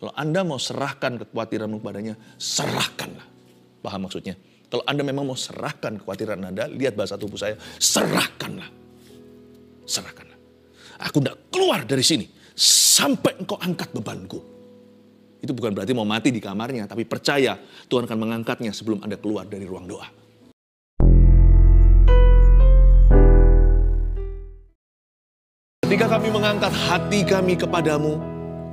Kalau Anda mau serahkan kekhawatiranmu kepadanya, serahkanlah. Paham maksudnya? Kalau Anda memang mau serahkan kekhawatiran Anda, lihat bahasa tubuh saya, serahkanlah. Serahkanlah. Aku tidak keluar dari sini sampai engkau angkat bebanku. Itu bukan berarti mau mati di kamarnya, tapi percaya Tuhan akan mengangkatnya sebelum Anda keluar dari ruang doa. Ketika kami mengangkat hati kami kepadamu,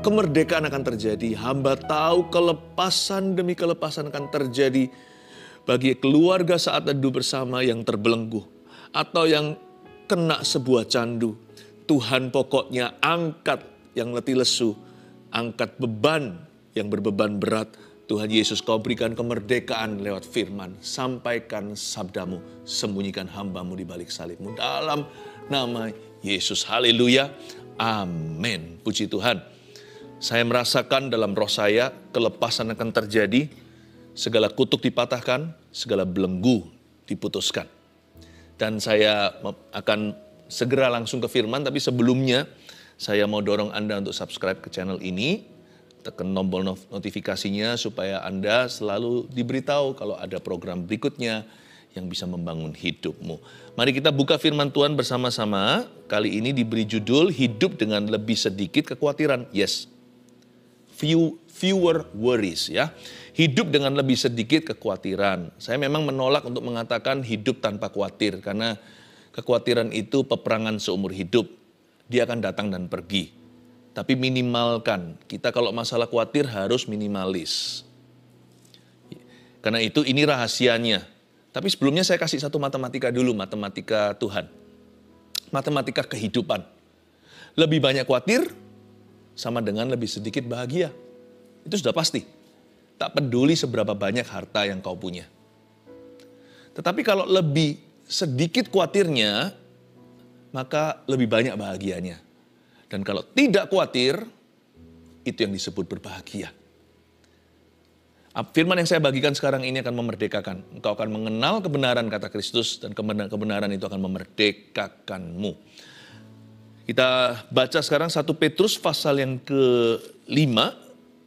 kemerdekaan akan terjadi. Hamba tahu kelepasan demi kelepasan akan terjadi bagi keluarga saat teduh bersama yang terbelenggu atau yang kena sebuah candu. Tuhan pokoknya angkat yang letih lesu, angkat beban yang berbeban berat. Tuhan Yesus, kau berikan kemerdekaan lewat firman. Sampaikan sabdamu, sembunyikan hambamu di balik salibmu. Dalam nama Yesus, haleluya, amin. Puji Tuhan. Saya merasakan dalam roh saya kelepasan akan terjadi, segala kutuk dipatahkan, segala belenggu diputuskan. Dan saya akan segera langsung ke firman, tapi sebelumnya saya mau dorong Anda untuk subscribe ke channel ini, tekan tombol notifikasinya supaya Anda selalu diberitahu kalau ada program berikutnya yang bisa membangun hidupmu. Mari kita buka firman Tuhan bersama-sama. Kali ini diberi judul hidup dengan lebih sedikit kekhawatiran. Yes. Fewer worries ya. Hidup dengan lebih sedikit kekhawatiran. Saya memang menolak untuk mengatakan hidup tanpa khawatir karena kekhawatiran itu peperangan seumur hidup. Dia akan datang dan pergi. Tapi minimalkan. Kita kalau masalah khawatir harus minimalis. Karena itu ini rahasianya. Tapi sebelumnya saya kasih satu matematika dulu, matematika Tuhan. Matematika kehidupan. Lebih banyak khawatir sama dengan lebih sedikit bahagia. Itu sudah pasti. Tak peduli seberapa banyak harta yang kau punya. Tetapi kalau lebih sedikit khawatirnya, maka lebih banyak bahagianya. Dan kalau tidak khawatir, itu yang disebut berbahagia. Firman yang saya bagikan sekarang ini akan memerdekakan. Engkau akan mengenal kebenaran kata Kristus dan kebenaran itu akan memerdekakanmu. Kita baca sekarang 1 Petrus pasal yang ke-5,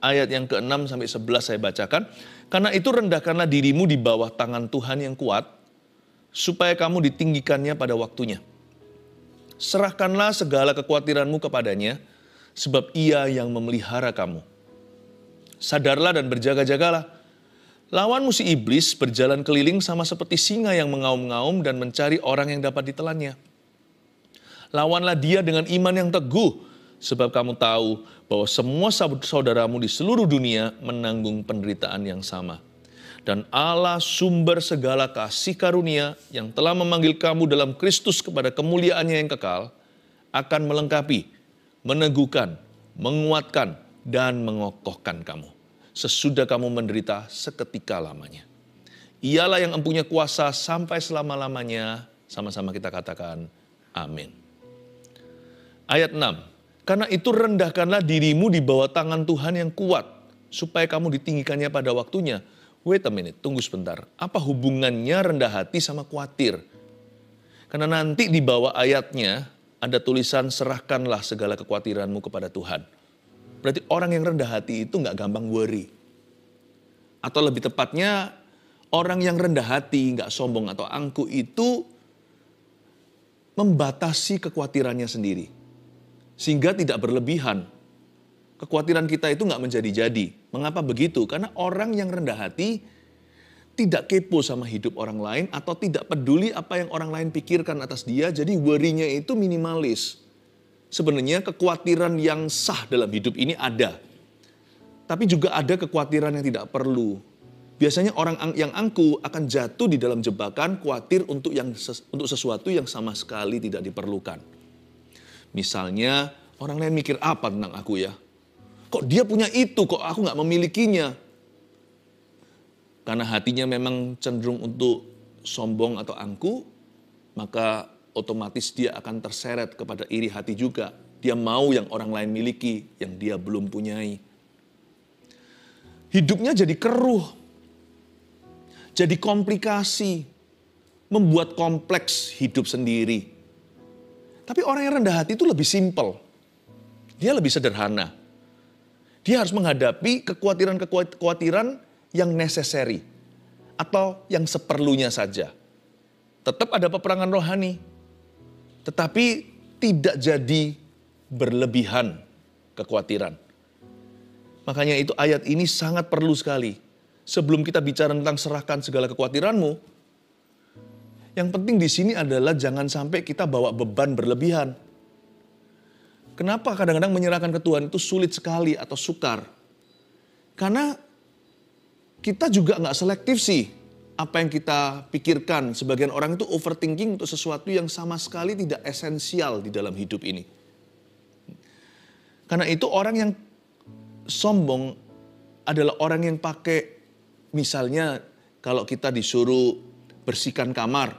ayat yang ke-6 sampai 11 saya bacakan. Karena itu rendahkanlah dirimu di bawah tangan Tuhan yang kuat, supaya kamu ditinggikannya pada waktunya. Serahkanlah segala kekhawatiranmu kepadanya, sebab Ia yang memelihara kamu. Sadarlah dan berjaga-jagalah. Lawanmu si iblis berjalan keliling sama seperti singa yang mengaum-ngaum dan mencari orang yang dapat ditelannya. Lawanlah dia dengan iman yang teguh, sebab kamu tahu bahwa semua saudaramu di seluruh dunia menanggung penderitaan yang sama. Dan Allah sumber segala kasih karunia yang telah memanggil kamu dalam Kristus kepada kemuliaannya yang kekal, akan melengkapi, meneguhkan, menguatkan, dan mengokohkan kamu sesudah kamu menderita seketika lamanya. Ialah yang mempunyai kuasa sampai selama-lamanya. Sama-sama kita katakan amin. Ayat 6. Karena itu rendahkanlah dirimu di bawah tangan Tuhan yang kuat, supaya kamu ditinggikannya pada waktunya. Wait a minute, tunggu sebentar. Apa hubungannya rendah hati sama khawatir? Karena nanti di bawah ayatnya ada tulisan serahkanlah segala kekhawatiranmu kepada Tuhan. Berarti orang yang rendah hati itu nggak gampang worry. Atau lebih tepatnya, orang yang rendah hati, nggak sombong atau angkuh itu membatasi kekhawatirannya sendiri. Sehingga tidak berlebihan. Kekhawatiran kita itu nggak menjadi-jadi. Mengapa begitu? Karena orang yang rendah hati tidak kepo sama hidup orang lain atau tidak peduli apa yang orang lain pikirkan atas dia. Jadi worry-nya itu minimalis. Sebenarnya kekhawatiran yang sah dalam hidup ini ada. Tapi juga ada kekhawatiran yang tidak perlu. Biasanya orang yang angkuh akan jatuh di dalam jebakan khawatir untuk sesuatu yang sama sekali tidak diperlukan. Misalnya orang lain mikir apa tentang aku ya? Kok dia punya itu, kok aku nggak memilikinya? Karena hatinya memang cenderung untuk sombong atau angkuh, maka otomatis dia akan terseret kepada iri hati juga. Dia mau yang orang lain miliki, yang dia belum punyai. Hidupnya jadi keruh, jadi komplikasi, membuat kompleks hidup sendiri. Tapi orang yang rendah hati itu lebih simpel. Dia lebih sederhana. Dia harus menghadapi kekhawatiran-kekhawatiran yang necessary atau yang seperlunya saja. Tetap ada peperangan rohani, tetapi tidak jadi berlebihan kekhawatiran. Makanya itu ayat ini sangat perlu sekali. Sebelum kita bicara tentang serahkan segala kekhawatiranmu, yang penting di sini adalah jangan sampai kita bawa beban berlebihan. Kenapa kadang-kadang menyerahkan ke Tuhan itu sulit sekali atau sukar? Karena kita juga nggak selektif sih apa yang kita pikirkan. Sebagian orang itu overthinking untuk sesuatu yang sama sekali tidak esensial di dalam hidup ini. Karena itu orang yang sombong adalah orang yang pakai, misalnya kalau kita disuruh bersihkan kamar,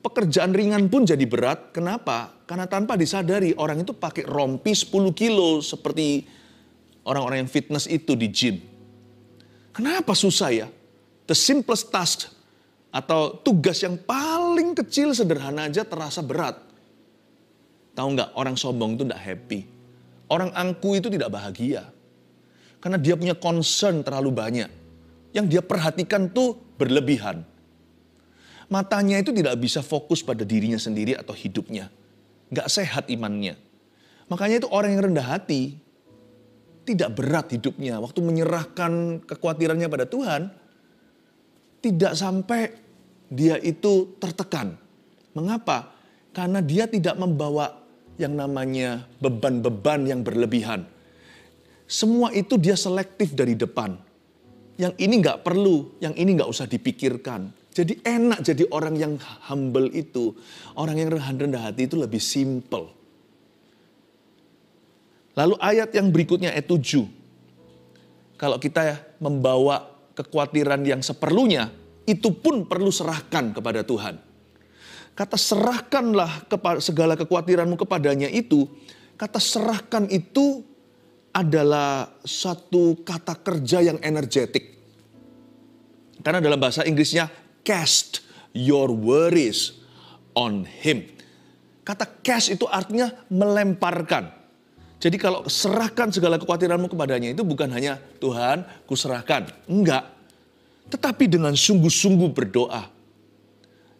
pekerjaan ringan pun jadi berat. Kenapa? Karena tanpa disadari orang itu pakai rompi 10 kilo seperti orang-orang yang fitness itu di gym. Kenapa susah ya? The simplest task atau tugas yang paling kecil sederhana aja terasa berat. Tahu nggak, orang sombong itu nggak happy. Orang angku itu tidak bahagia. Karena dia punya concern terlalu banyak. Yang dia perhatikan tuh berlebihan. Matanya itu tidak bisa fokus pada dirinya sendiri atau hidupnya. Nggak sehat imannya. Makanya itu orang yang rendah hati, tidak berat hidupnya. Waktu menyerahkan kekhawatirannya pada Tuhan, tidak sampai dia itu tertekan. Mengapa? Karena dia tidak membawa yang namanya beban-beban yang berlebihan. Semua itu dia selektif dari depan. Yang ini nggak perlu, yang ini nggak usah dipikirkan. Jadi enak jadi orang yang humble itu. Orang yang rendah hati itu lebih simple. Lalu ayat yang berikutnya ayat 7. Kalau kita membawa kekhawatiran yang seperlunya, itu pun perlu serahkan kepada Tuhan. Kata serahkanlah segala kekhawatiranmu kepadanya itu, kata serahkan itu adalah satu kata kerja yang energetik. Karena dalam bahasa Inggrisnya, cast your worries on him. Kata cast itu artinya melemparkan. Jadi kalau serahkan segala kekhawatiranmu kepadanya itu bukan hanya Tuhan, kuserahkan. Enggak. Tetapi dengan sungguh-sungguh berdoa.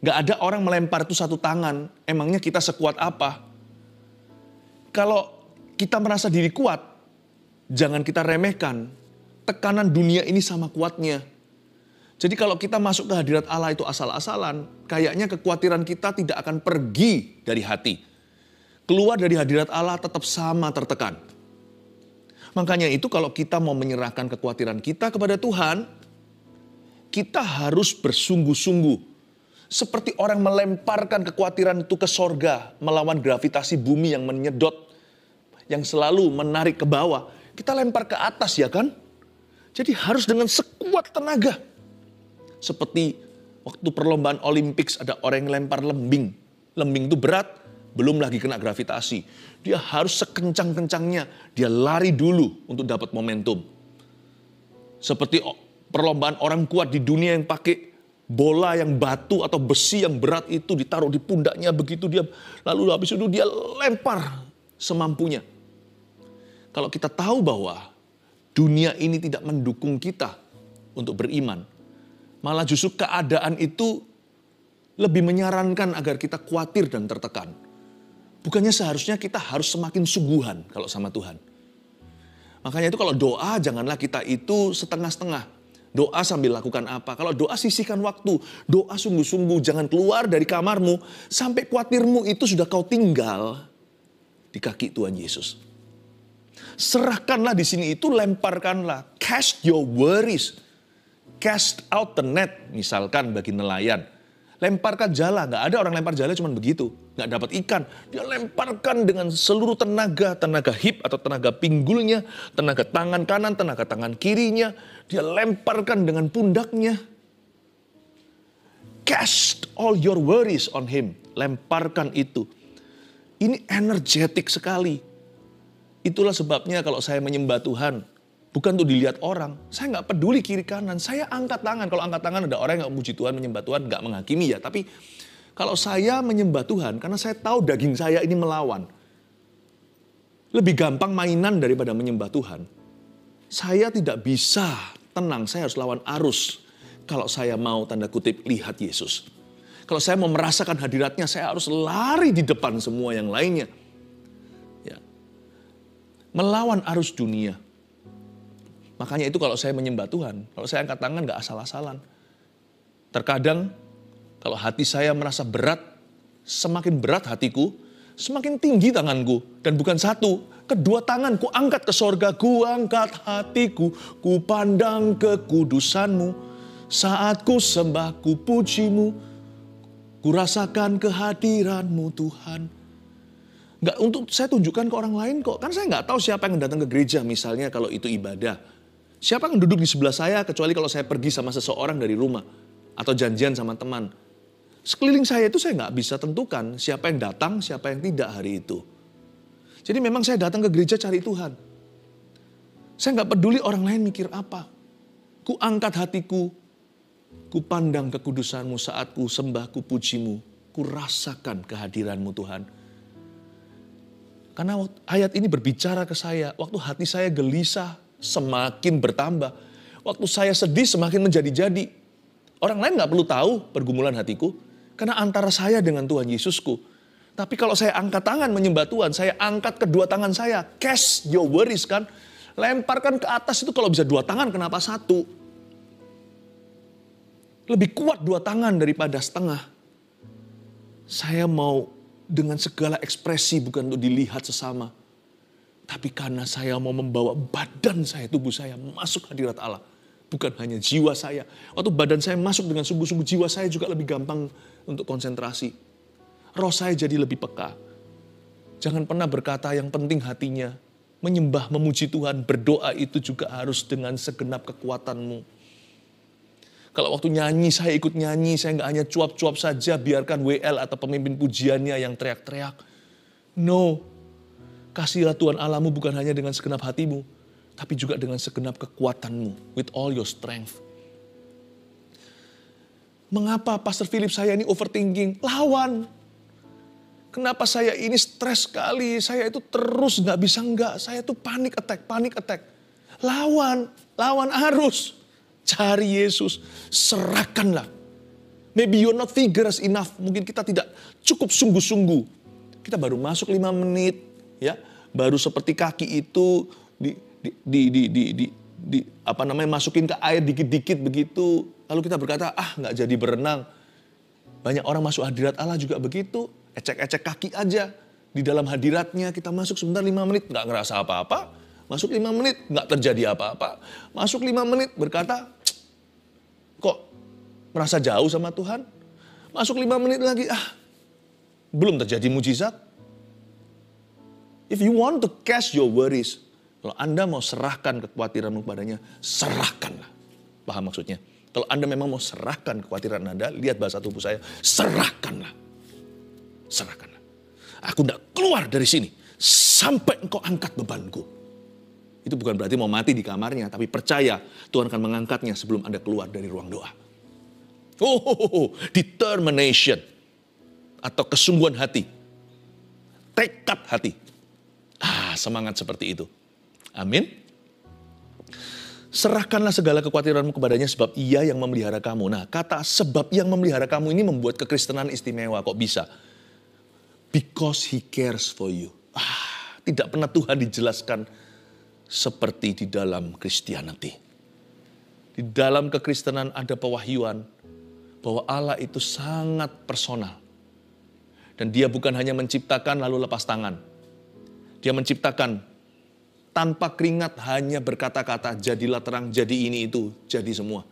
Enggak ada orang melempar itu satu tangan. Emangnya kita sekuat apa? Kalau kita merasa diri kuat, jangan kita remehkan. Tekanan dunia ini sama kuatnya. Jadi kalau kita masuk ke hadirat Allah itu asal-asalan, kayaknya kekhawatiran kita tidak akan pergi dari hati. Keluar dari hadirat Allah tetap sama tertekan. Makanya itu kalau kita mau menyerahkan kekhawatiran kita kepada Tuhan, kita harus bersungguh-sungguh. Seperti orang melemparkan kekhawatiran itu ke sorga, melawan gravitasi bumi yang menyedot, yang selalu menarik ke bawah. Kita lempar ke atas ya kan? Jadi harus dengan sekuat tenaga. Seperti waktu perlombaan Olympics ada orang yang lempar lembing. Lembing itu berat, belum lagi kena gravitasi. Dia harus sekencang-kencangnya, dia lari dulu untuk dapat momentum. Seperti perlombaan orang kuat di dunia yang pakai bola yang batu atau besi yang berat itu ditaruh di pundaknya begitu dia. Lalu habis itu dia lempar semampunya. Kalau kita tahu bahwa dunia ini tidak mendukung kita untuk beriman, malah justru keadaan itu lebih menyarankan agar kita khawatir dan tertekan. Bukannya seharusnya kita harus semakin sungguhan kalau sama Tuhan. Makanya itu kalau doa janganlah kita itu setengah-setengah. Doa sambil lakukan apa? Kalau doa sisihkan waktu. Doa sungguh-sungguh, jangan keluar dari kamarmu sampai khawatirmu itu sudah kau tinggal di kaki Tuhan Yesus. Serahkanlah di sini itu, lemparkanlah. Cast your worries. Cast out the net, misalkan bagi nelayan. Lemparkan jala, nggak ada orang lempar jala cuma begitu. Nggak dapat ikan. Dia lemparkan dengan seluruh tenaga, tenaga hip atau tenaga pinggulnya, tenaga tangan kanan, tenaga tangan kirinya. Dia lemparkan dengan pundaknya. Cast all your worries on him. Lemparkan itu. Ini energetik sekali. Itulah sebabnya kalau saya menyembah Tuhan, bukan untuk dilihat orang. Saya nggak peduli kiri kanan. Saya angkat tangan. Kalau angkat tangan ada orang yang nggak memuji Tuhan, menyembah Tuhan, nggak menghakimi ya. Tapi kalau saya menyembah Tuhan, karena saya tahu daging saya ini melawan. Lebih gampang mainan daripada menyembah Tuhan. Saya tidak bisa tenang, saya harus lawan arus. Kalau saya mau tanda kutip lihat Yesus. Kalau saya mau merasakan hadiratnya, saya harus lari di depan semua yang lainnya. Ya. Melawan arus dunia. Makanya itu kalau saya menyembah Tuhan, kalau saya angkat tangan gak asal-asalan. Terkadang kalau hati saya merasa berat, semakin berat hatiku, semakin tinggi tanganku. Dan bukan satu, kedua tanganku angkat ke sorga. Ku angkat hatiku, ku pandang kekudusanmu. Saat ku sembah, ku pujimu, ku rasakan kehadiranmu Tuhan. Nggak untuk saya tunjukkan ke orang lain kok. Kan saya nggak tahu siapa yang datang ke gereja misalnya kalau itu ibadah. Siapa yang duduk di sebelah saya kecuali kalau saya pergi sama seseorang dari rumah. Atau janjian sama teman. Sekeliling saya itu saya nggak bisa tentukan siapa yang datang, siapa yang tidak hari itu. Jadi memang saya datang ke gereja cari Tuhan. Saya nggak peduli orang lain mikir apa. Ku angkat hatiku, ku pandang kekudusanmu saat ku sembah, ku pujimu. Ku rasakan kehadiranmu Tuhan. Karena ayat ini berbicara ke saya. Waktu hati saya gelisah semakin bertambah. Waktu saya sedih semakin menjadi-jadi. Orang lain gak perlu tahu pergumulan hatiku. Karena antara saya dengan Tuhan Yesusku. Tapi kalau saya angkat tangan menyembah Tuhan. Saya angkat kedua tangan saya. Cast your worries kan. Lemparkan ke atas itu kalau bisa dua tangan kenapa satu. Lebih kuat dua tangan daripada setengah. Saya mau dengan segala ekspresi bukan untuk dilihat sesama. Tapi karena saya mau membawa badan saya, tubuh saya masuk hadirat Allah. Bukan hanya jiwa saya. Waktu badan saya masuk dengan sungguh-sungguh, jiwa saya juga lebih gampang untuk konsentrasi. Roh saya jadi lebih peka. Jangan pernah berkata yang penting hatinya. Menyembah, memuji Tuhan, berdoa itu juga harus dengan segenap kekuatanmu. Kalau waktu nyanyi, saya ikut nyanyi. Saya nggak hanya cuap-cuap saja, biarkan WL atau pemimpin pujiannya yang teriak-teriak. No. Kasihilah Tuhan Allahmu bukan hanya dengan segenap hatimu, tapi juga dengan segenap kekuatanmu. With all your strength. Mengapa Pastor Philip saya ini overthinking? Lawan. Kenapa saya ini stres sekali? Saya itu terus nggak bisa enggak. Saya itu panic attack. Lawan arus. Cari Yesus, serahkanlah. Maybe you're not vigorous enough. Mungkin kita tidak cukup sungguh-sungguh. Kita baru masuk 5 menit, ya, baru seperti kaki itu masukin ke air dikit-dikit begitu. Lalu kita berkata, nggak jadi berenang. Banyak orang masuk hadirat Allah juga begitu. Ecek-ecek kaki aja. Di dalam hadiratnya kita masuk sebentar 5 menit, nggak ngerasa apa-apa. Masuk 5 menit, nggak terjadi apa-apa. Masuk 5 menit berkata, kok merasa jauh sama Tuhan? Masuk 5 menit lagi, belum terjadi mujizat. If you want to cast your worries, kalau Anda mau serahkan kekhawatiranmu kepadanya, serahkanlah. Paham maksudnya? Kalau Anda memang mau serahkan kekhawatiran Anda, lihat bahasa tubuh saya, serahkanlah. Serahkanlah. Aku tidak keluar dari sini sampai engkau angkat bebanku. Itu bukan berarti mau mati di kamarnya, tapi percaya Tuhan akan mengangkatnya sebelum Anda keluar dari ruang doa. Determination atau kesungguhan hati. Tekad hati. Semangat seperti itu. Amin. Serahkanlah segala kekhawatiranmu kepadanya sebab ia yang memelihara kamu. Nah, kata sebab yang memelihara kamu ini membuat kekristenan istimewa. Kok bisa? Because he cares for you. Tidak pernah Tuhan dijelaskan seperti di dalam Christianity. Di dalam kekristenan ada pewahyuan bahwa Allah itu sangat personal. Dan dia bukan hanya menciptakan lalu lepas tangan. Dia menciptakan tanpa keringat, hanya berkata-kata, jadilah terang, jadi ini itu, jadi semua.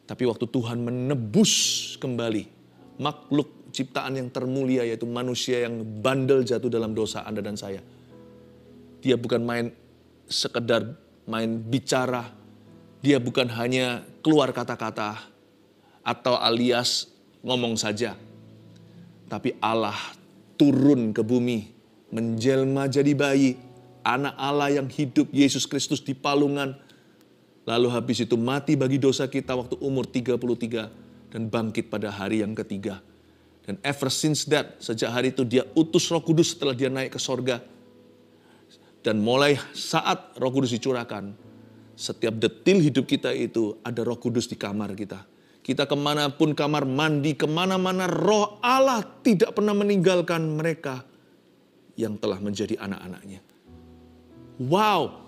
Tapi waktu Tuhan menebus kembali makhluk ciptaan yang termulia, yaitu manusia yang bandel jatuh dalam dosa Anda dan saya. Dia bukan sekedar main bicara. Dia bukan hanya keluar kata-kata atau alias ngomong saja. Tapi Allah turun ke bumi, menjelma jadi bayi, anak Allah yang hidup, Yesus Kristus di palungan. Lalu habis itu mati bagi dosa kita waktu umur 33 dan bangkit pada hari yang ketiga. Dan ever since that, sejak hari itu dia utus Roh Kudus setelah dia naik ke sorga. Dan mulai saat Roh Kudus dicurahkan, Setiap detil hidup kita itu ada Roh Kudus di kamar kita. Kita kemanapun, kamar mandi, kemana-mana, Roh Allah tidak pernah meninggalkan mereka yang telah menjadi anak-anaknya. Wow,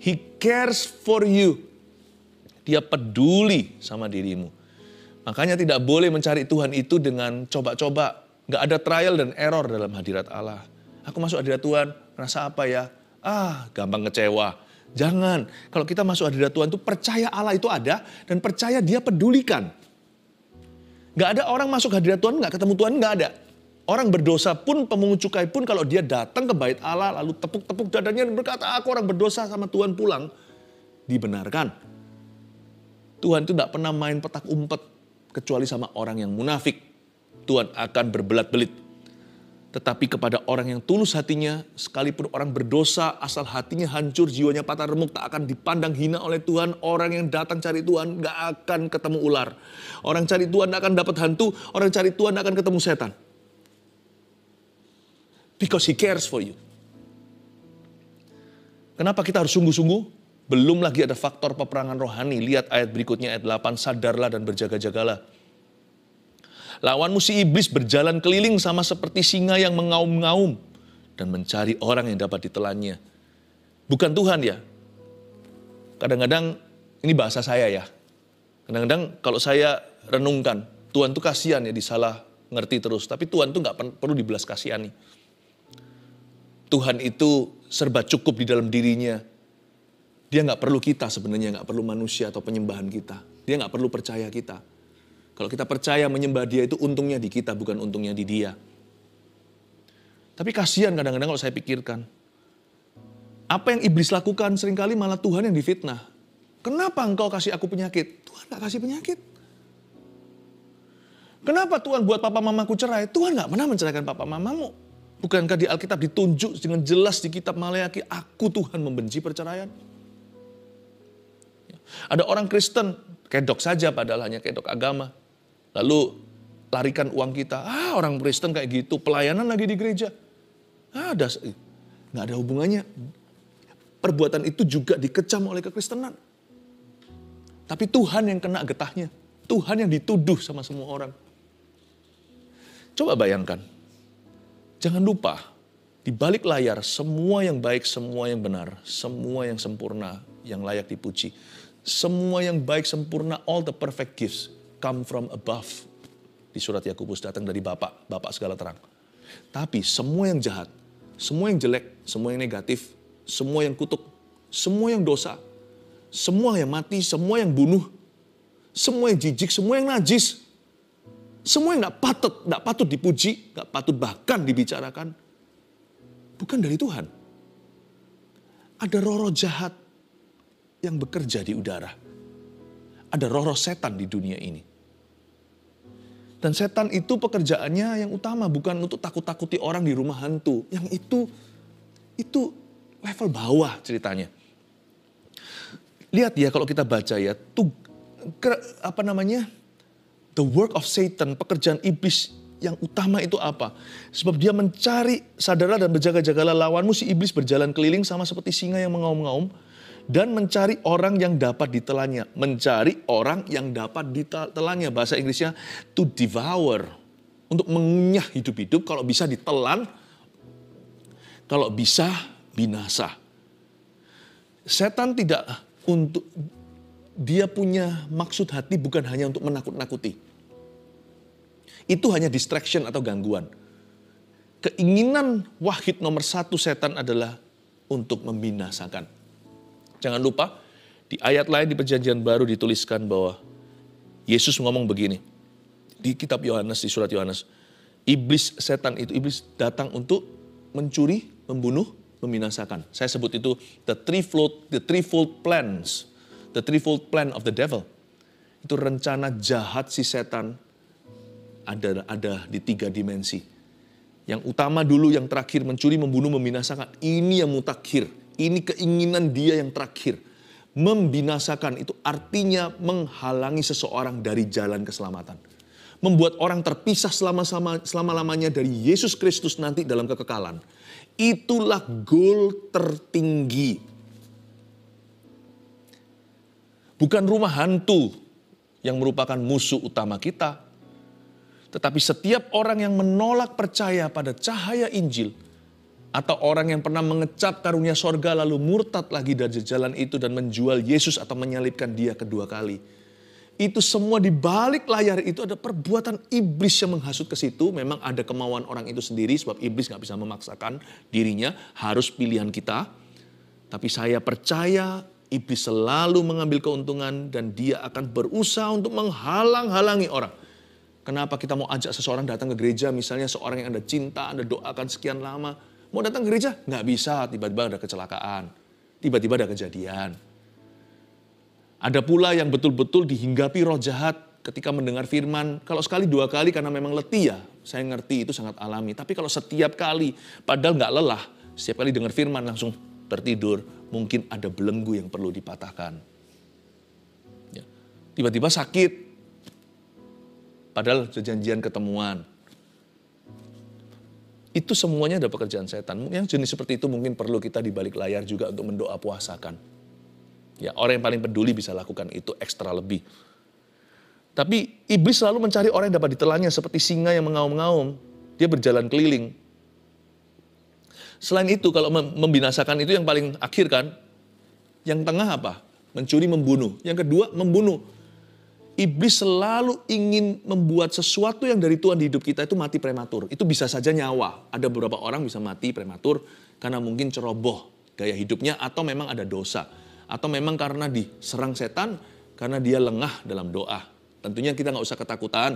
He cares for you. Dia peduli sama dirimu. Makanya tidak boleh mencari Tuhan itu dengan coba-coba. Gak ada trial dan error dalam hadirat Allah. Aku masuk hadirat Tuhan, rasa apa ya? Gampang kecewa. Jangan, kalau kita masuk hadirat Tuhan itu percaya Allah itu ada dan percaya Dia pedulikan. Gak ada orang masuk hadirat Tuhan gak ketemu Tuhan, gak ada. Orang berdosa pun, pemungut cukai pun kalau dia datang ke bait Allah lalu tepuk-tepuk dadanya dan berkata, aku orang berdosa sama Tuhan pulang. Dibenarkan. Tuhan itu gak pernah main petak umpet kecuali sama orang yang munafik. Tuhan akan berbelat-belit. Tetapi kepada orang yang tulus hatinya, sekalipun orang berdosa, asal hatinya hancur, jiwanya patah remuk, tak akan dipandang hina oleh Tuhan. Orang yang datang cari Tuhan gak akan ketemu ular. Orang cari Tuhan akan dapat hantu, orang cari Tuhan akan ketemu setan. Because He cares for you. Kenapa kita harus sungguh-sungguh? Belum lagi ada faktor peperangan rohani. Lihat ayat berikutnya, ayat 8, sadarlah dan berjaga-jagalah. Lawanmu si iblis berjalan keliling sama seperti singa yang mengaum-ngaum dan mencari orang yang dapat ditelannya. Bukan Tuhan ya. Kadang-kadang, ini bahasa saya ya. Kadang-kadang kalau saya renungkan, Tuhan tuh kasihan ya disalah ngerti terus. Tapi Tuhan tuh gak perlu dibelas kasihani. Tuhan itu serba cukup di dalam dirinya. Dia gak perlu kita sebenarnya, gak perlu manusia atau penyembahan kita. Dia gak perlu percaya kita. Kalau kita percaya menyembah Dia itu untungnya di kita, bukan untungnya di Dia. Tapi kasihan kadang-kadang kalau saya pikirkan. Apa yang iblis lakukan seringkali malah Tuhan yang difitnah. Kenapa engkau kasih aku penyakit? Tuhan gak kasih penyakit. Kenapa Tuhan buat papa mamaku cerai? Tuhan gak pernah menceraikan papa mamamu. Bukankah di Alkitab ditunjuk dengan jelas di kitab Maleakhi, aku Tuhan membenci perceraian. Ada orang Kristen, kedok saja padahal hanya kedok agama. Lalu larikan uang kita. Orang Kristen kayak gitu, pelayanan lagi di gereja. Nggak ada hubungannya. Perbuatan itu juga dikecam oleh kekristenan. Tapi Tuhan yang kena getahnya. Tuhan yang dituduh sama semua orang. Coba bayangkan. Jangan lupa, di balik layar semua yang baik, semua yang benar, semua yang sempurna, yang layak dipuji. Semua yang baik, sempurna, all the perfect gifts come from above. Di surat Yakobus datang dari Bapa, Bapa segala terang. Tapi semua yang jahat, semua yang jelek, semua yang negatif, semua yang kutuk, semua yang dosa, semua yang mati, semua yang bunuh, semua yang jijik, semua yang najis, semua yang gak patut dipuji, gak patut bahkan dibicarakan, bukan dari Tuhan. Ada roh-roh jahat yang bekerja di udara. Ada roh-roh setan di dunia ini. Dan setan itu pekerjaannya yang utama bukan untuk takut-takuti orang di rumah hantu. Yang itu level bawah ceritanya. Lihat ya kalau kita baca ya, the work of Satan, pekerjaan iblis yang utama itu apa? Sebab dia mencari, sadarlah dan berjaga-jagalah, lawanmu si iblis berjalan keliling sama seperti singa yang mengaum-ngaum. Dan mencari orang yang dapat ditelannya. Mencari orang yang dapat ditelannya. Bahasa Inggrisnya to devour. Untuk mengunyah hidup-hidup. Kalau bisa ditelan. Kalau bisa binasa. Setan tidak untuk... Dia punya maksud hati bukan hanya untuk menakut-nakuti. Itu hanya distraction atau gangguan. Keinginan wahid nomor 1 setan adalah untuk membinasakan. Jangan lupa, di ayat lain di Perjanjian Baru dituliskan bahwa Yesus ngomong begini. Di kitab Yohanes, di surat Yohanes. Iblis, setan itu, iblis datang untuk mencuri, membunuh, membinasakan. Saya sebut itu the threefold plans. The threefold plan of the devil. Itu rencana jahat si setan ada di 3 dimensi. Yang utama dulu, yang terakhir, mencuri, membunuh, membinasakan. Ini yang mutakhir. Ini keinginan dia yang terakhir. Membinasakan itu artinya menghalangi seseorang dari jalan keselamatan. Membuat orang terpisah selama-lamanya dari Yesus Kristus nanti dalam kekekalan. Itulah goal tertinggi. Bukan rumah hantu yang merupakan musuh utama kita. Tetapi setiap orang yang menolak percaya pada cahaya Injil, atau orang yang pernah mengecap karunia sorga lalu murtad lagi dari jalan itu dan menjual Yesus atau menyalibkan dia kedua kali. Itu semua di balik layar itu ada perbuatan iblis yang menghasut ke situ. Memang ada kemauan orang itu sendiri sebab iblis gak bisa memaksakan dirinya, harus pilihan kita. Tapi saya percaya iblis selalu mengambil keuntungan dan dia akan berusaha untuk menghalang-halangi orang. Kenapa kita mau ajak seseorang datang ke gereja, misalnya seorang yang Anda cinta, Anda doakan sekian lama, mau datang ke gereja? Nggak bisa, tiba-tiba ada kecelakaan, tiba-tiba ada kejadian. Ada pula yang betul-betul dihinggapi roh jahat ketika mendengar firman, kalau sekali dua kali karena memang letih ya, saya ngerti itu sangat alami. Tapi kalau setiap kali, padahal nggak lelah, setiap kali dengar firman langsung tertidur, mungkin ada belenggu yang perlu dipatahkan. Ya. Tiba-tiba sakit, padahal janjian ketemuan. Itu semuanya ada pekerjaan setan. Yang jenis seperti itu mungkin perlu kita di balik layar juga untuk mendoa puasakan. Ya, orang yang paling peduli bisa lakukan itu ekstra lebih. Tapi iblis selalu mencari orang yang dapat ditelannya seperti singa yang mengaum-ngaum. Dia berjalan keliling. Selain itu kalau membinasakan itu yang paling akhir kan. Yang tengah apa? Mencuri, membunuh. Yang kedua membunuh. Iblis selalu ingin membuat sesuatu yang dari Tuhan di hidup kita itu mati prematur. Itu bisa saja nyawa. Ada beberapa orang bisa mati prematur karena mungkin ceroboh gaya hidupnya atau memang ada dosa. Atau memang karena diserang setan karena dia lengah dalam doa. Tentunya kita nggak usah ketakutan.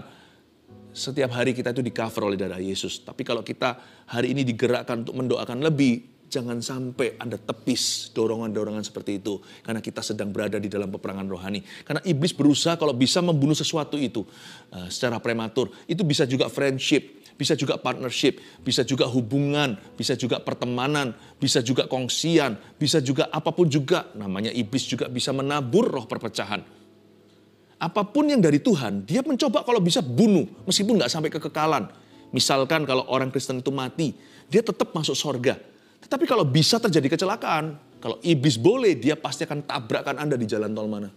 Setiap hari kita itu di-cover oleh darah Yesus. Tapi kalau kita hari ini digerakkan untuk mendoakan lebih, jangan sampai Anda tepis dorongan-dorongan seperti itu. Karena kita sedang berada di dalam peperangan rohani. Karena iblis berusaha kalau bisa membunuh sesuatu itu secara prematur. Itu bisa juga friendship, bisa juga partnership, bisa juga hubungan, bisa juga pertemanan, bisa juga kongsian, bisa juga apapun juga. Namanya iblis juga bisa menabur roh perpecahan. Apapun yang dari Tuhan, dia mencoba kalau bisa bunuh, meskipun nggak sampai kekekalan. Misalkan kalau orang Kristen itu mati, dia tetap masuk sorga. Tetapi kalau bisa terjadi kecelakaan, kalau iblis boleh, dia pasti akan tabrakkan Anda di jalan tol mana.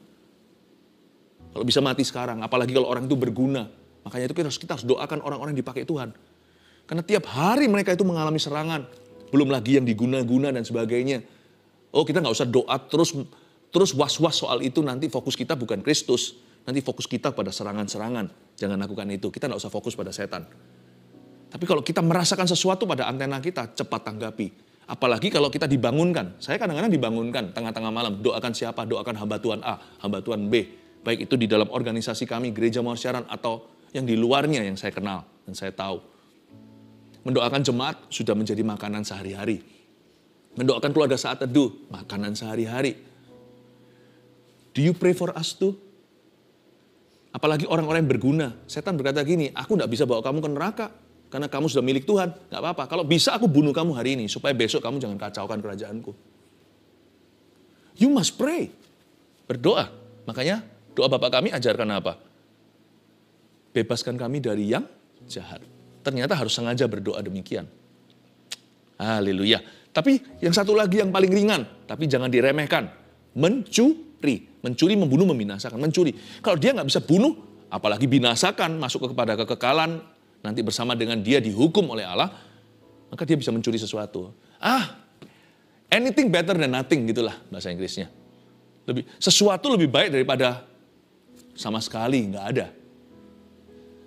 Kalau bisa mati sekarang, apalagi kalau orang itu berguna. Makanya itu kita harus doakan orang-orang yang dipakai Tuhan. Karena tiap hari mereka itu mengalami serangan. Belum lagi yang diguna-guna dan sebagainya. Oh, kita nggak usah doa terus was-was soal itu, nanti fokus kita bukan Kristus. Nanti fokus kita pada serangan-serangan. Jangan lakukan itu. Kita nggak usah fokus pada setan. Tapi kalau kita merasakan sesuatu pada antena kita, cepat tanggapi. Apalagi kalau kita dibangunkan. Saya kadang-kadang dibangunkan tengah-tengah malam. Doakan siapa? Doakan hamba Tuhan A, hamba Tuhan B. Baik itu di dalam organisasi kami, Gereja Mawar Siaran, atau yang di luarnya yang saya kenal dan saya tahu. Mendoakan jemaat sudah menjadi makanan sehari-hari. Mendoakan keluarga saat teduh, makanan sehari-hari. Do you pray for us too? Apalagi orang-orang yang berguna. Setan berkata gini, aku gak bisa bawa kamu ke neraka. Karena kamu sudah milik Tuhan. Gak apa-apa. Kalau bisa aku bunuh kamu hari ini. Supaya besok kamu jangan kacaukan kerajaanku. You must pray. Berdoa. Makanya doa Bapa kami ajarkan apa? Bebaskan kami dari yang jahat. Ternyata harus sengaja berdoa demikian. Haleluya. Tapi yang satu lagi yang paling ringan. Tapi jangan diremehkan. Mencuri. Mencuri, membunuh, membinasakan. Mencuri. Kalau dia nggak bisa bunuh, apalagi binasakan, masuk kepada kekekalan, nanti bersama dengan dia dihukum oleh Allah, maka dia bisa mencuri sesuatu. Anything better than nothing, gitulah bahasa Inggrisnya. Sesuatu lebih baik daripada sama sekali nggak ada.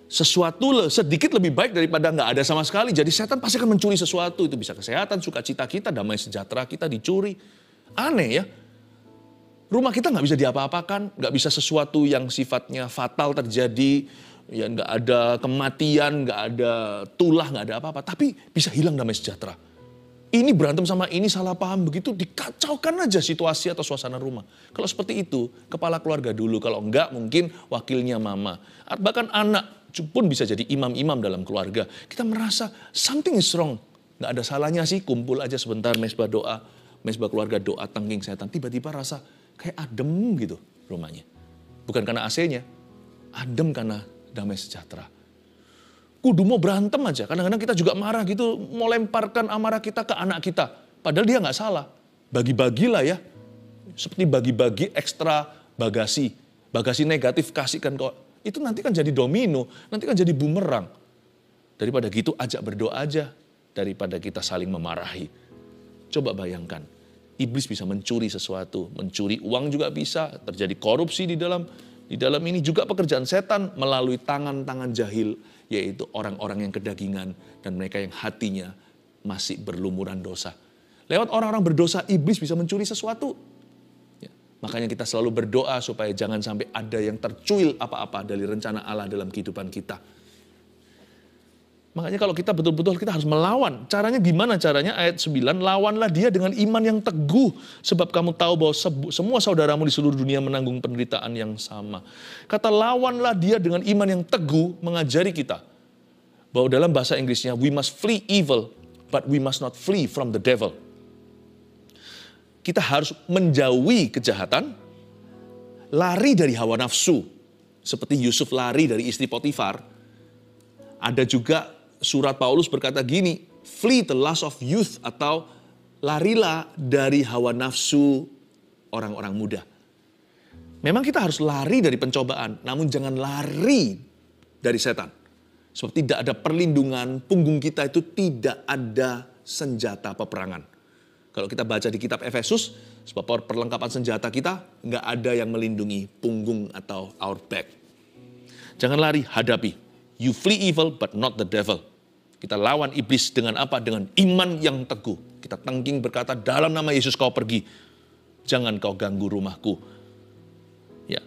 Sesuatu sedikit lebih baik daripada nggak ada sama sekali. Jadi setan pasti akan mencuri sesuatu. Itu bisa kesehatan, sukacita kita, damai sejahtera kita dicuri. Aneh ya. Rumah kita nggak bisa diapa-apakan, nggak bisa sesuatu yang sifatnya fatal terjadi, ya nggak ada kematian, nggak ada tulah, nggak ada apa-apa. Tapi bisa hilang damai sejahtera. Ini berantem sama ini, salah paham begitu, dikacaukan aja situasi atau suasana rumah. Kalau seperti itu, kepala keluarga dulu. Kalau enggak, mungkin wakilnya mama. Bahkan anak pun bisa jadi imam-imam dalam keluarga. Kita merasa something is wrong. Nggak ada salahnya sih, kumpul aja sebentar, mesbah doa, mesbah keluarga doa, tengking setan. Tiba-tiba rasa kayak adem gitu rumahnya. Bukan karena AC-nya, adem karena damai sejahtera. Kudu mau berantem aja. Kadang-kadang kita juga marah gitu, mau lemparkan amarah kita ke anak kita. Padahal dia nggak salah. Bagi-bagilah ya. Seperti bagi-bagi ekstra bagasi negatif kasihkan kok. Itu nanti kan jadi domino, nanti kan jadi bumerang. Daripada gitu ajak berdoa aja, daripada kita saling memarahi. Coba bayangkan, iblis bisa mencuri sesuatu, mencuri uang juga bisa, terjadi korupsi di dalam ini juga pekerjaan setan melalui tangan-tangan jahil, yaitu orang-orang yang kedagingan dan mereka yang hatinya masih berlumuran dosa. Lewat orang-orang berdosa, iblis bisa mencuri sesuatu. Makanya kita selalu berdoa supaya jangan sampai ada yang tercuil apa-apa dari rencana Allah dalam kehidupan kita. Makanya kalau kita betul-betul kita harus melawan. Caranya gimana caranya? Ayat 9, lawanlah dia dengan iman yang teguh. Sebab kamu tahu bahwa semua saudaramu di seluruh dunia menanggung penderitaan yang sama. Kata lawanlah dia dengan iman yang teguh mengajari kita. Bahwa dalam bahasa Inggrisnya, we must flee evil, but we must not flee from the devil. Kita harus menjauhi kejahatan, lari dari hawa nafsu. Seperti Yusuf lari dari istri Potifar. Ada juga surat Paulus berkata gini, flee the lust of youth, atau larilah dari hawa nafsu orang-orang muda. Memang kita harus lari dari pencobaan, namun jangan lari dari setan. Sebab tidak ada perlindungan, punggung kita itu tidak ada senjata peperangan. Kalau kita baca di kitab Efesus, sebab perlengkapan senjata kita nggak ada yang melindungi punggung atau our back. Jangan lari, hadapi. You flee evil but not the devil. Kita lawan iblis dengan apa? Dengan iman yang teguh. Kita tangking berkata, dalam nama Yesus kau pergi. Jangan kau ganggu rumahku. Ya,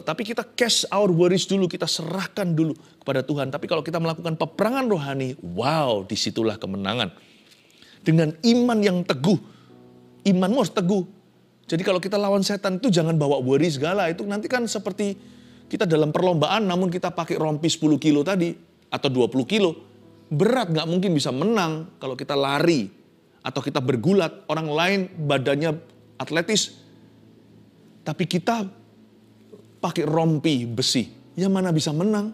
tapi kita cast our worries dulu, kita serahkan dulu kepada Tuhan. Tapi kalau kita melakukan peperangan rohani, wow, disitulah kemenangan. Dengan iman yang teguh. Imanmu harus teguh. Jadi kalau kita lawan setan itu jangan bawa worry segala. Itu nanti kan seperti kita dalam perlombaan namun kita pakai rompi 10 kilo tadi. Atau 20 kilo. Berat, gak mungkin bisa menang kalau kita lari. Atau kita bergulat. Orang lain badannya atletis. Tapi kita pakai rompi besi. Ya mana bisa menang.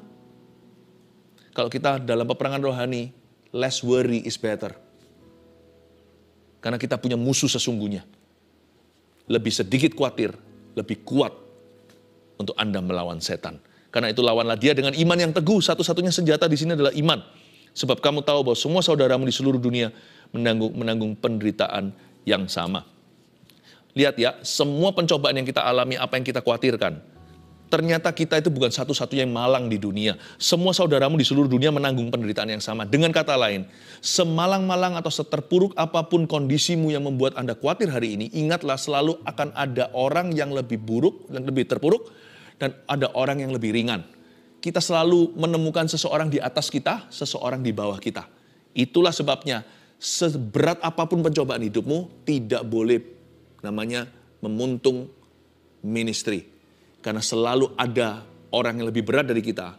Kalau kita dalam peperangan rohani, less worry is better. Karena kita punya musuh sesungguhnya. Lebih sedikit khawatir, lebih kuat untuk Anda melawan setan. Karena itu lawanlah dia dengan iman yang teguh. Satu-satunya senjata di sini adalah iman. Sebab kamu tahu bahwa semua saudaramu di seluruh dunia menanggung penderitaan yang sama. Lihat ya, semua pencobaan yang kita alami, apa yang kita khawatirkan. Ternyata kita itu bukan satu-satunya yang malang di dunia. Semua saudaramu di seluruh dunia menanggung penderitaan yang sama. Dengan kata lain, semalang-malang atau seterpuruk apapun kondisimu yang membuat Anda khawatir hari ini, ingatlah selalu akan ada orang yang lebih buruk dan lebih terpuruk, dan ada orang yang lebih ringan. Kita selalu menemukan seseorang di atas kita, seseorang di bawah kita. Itulah sebabnya, seberat apapun pencobaan hidupmu, tidak boleh namanya memuntung ministry. Karena selalu ada orang yang lebih berat dari kita.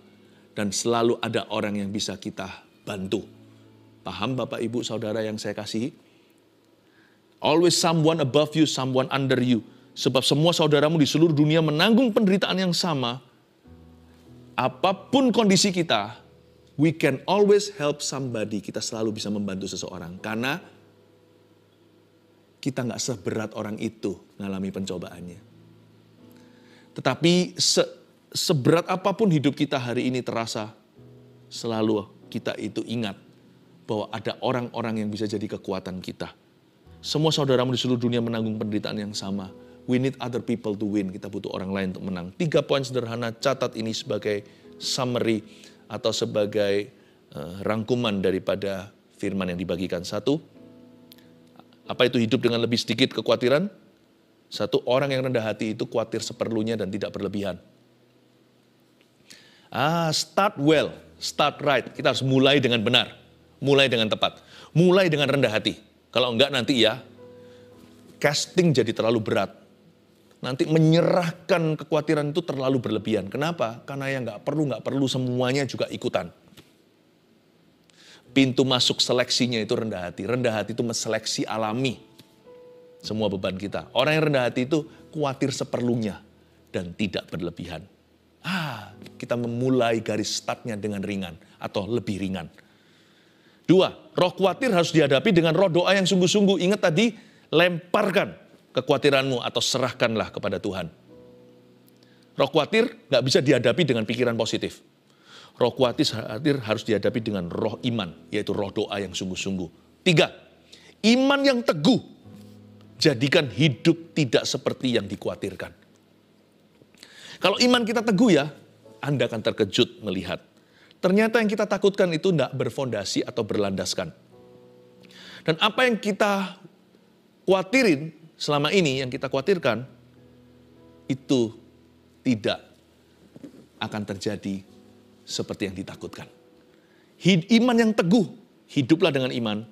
Dan selalu ada orang yang bisa kita bantu. Paham Bapak, Ibu, Saudara yang saya kasihi? Always someone above you, someone under you. Sebab semua saudaramu di seluruh dunia menanggung penderitaan yang sama. Apapun kondisi kita, we can always help somebody. Kita selalu bisa membantu seseorang. Karena kita gak seberat orang itu mengalami pencobaannya. Tetapi seberat apapun hidup kita hari ini terasa, selalu kita itu ingat bahwa ada orang-orang yang bisa jadi kekuatan kita. Semua saudaramu di seluruh dunia menanggung penderitaan yang sama. We need other people to win. Kita butuh orang lain untuk menang. 3 poin sederhana, catat ini sebagai summary atau sebagai rangkuman daripada firman yang dibagikan. 1, apa itu hidup dengan lebih sedikit kekhawatiran? 1, orang yang rendah hati itu khawatir seperlunya dan tidak berlebihan. Start well, start right. Kita harus mulai dengan benar, mulai dengan tepat, mulai dengan rendah hati. Kalau enggak nanti ya, casting jadi terlalu berat. Nanti menyerahkan kekhawatiran itu terlalu berlebihan. Kenapa? Karena yang nggak perlu semuanya juga ikutan. Pintu masuk seleksinya itu rendah hati. Rendah hati itu menseleksi alami semua beban kita. Orang yang rendah hati itu khawatir seperlunya dan tidak berlebihan. Kita memulai garis startnya dengan ringan atau lebih ringan. 2, roh khawatir harus dihadapi dengan roh doa yang sungguh-sungguh. Ingat tadi, lemparkan kekhawatiranmu atau serahkanlah kepada Tuhan. Roh khawatir nggak bisa dihadapi dengan pikiran positif. Roh khawatir harus dihadapi dengan roh iman, yaitu roh doa yang sungguh-sungguh. 3, iman yang teguh. Jadikan hidup tidak seperti yang dikhawatirkan. Kalau iman kita teguh ya, Anda akan terkejut melihat. Ternyata yang kita takutkan itu tidak berfondasi atau berlandaskan. Dan apa yang kita khawatirin selama ini, yang kita khawatirkan, itu tidak akan terjadi seperti yang ditakutkan. Iman yang teguh, hiduplah dengan iman,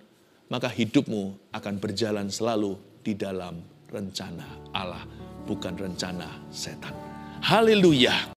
maka hidupmu akan berjalan selalu di dalam rencana Allah, bukan rencana setan. Haleluya.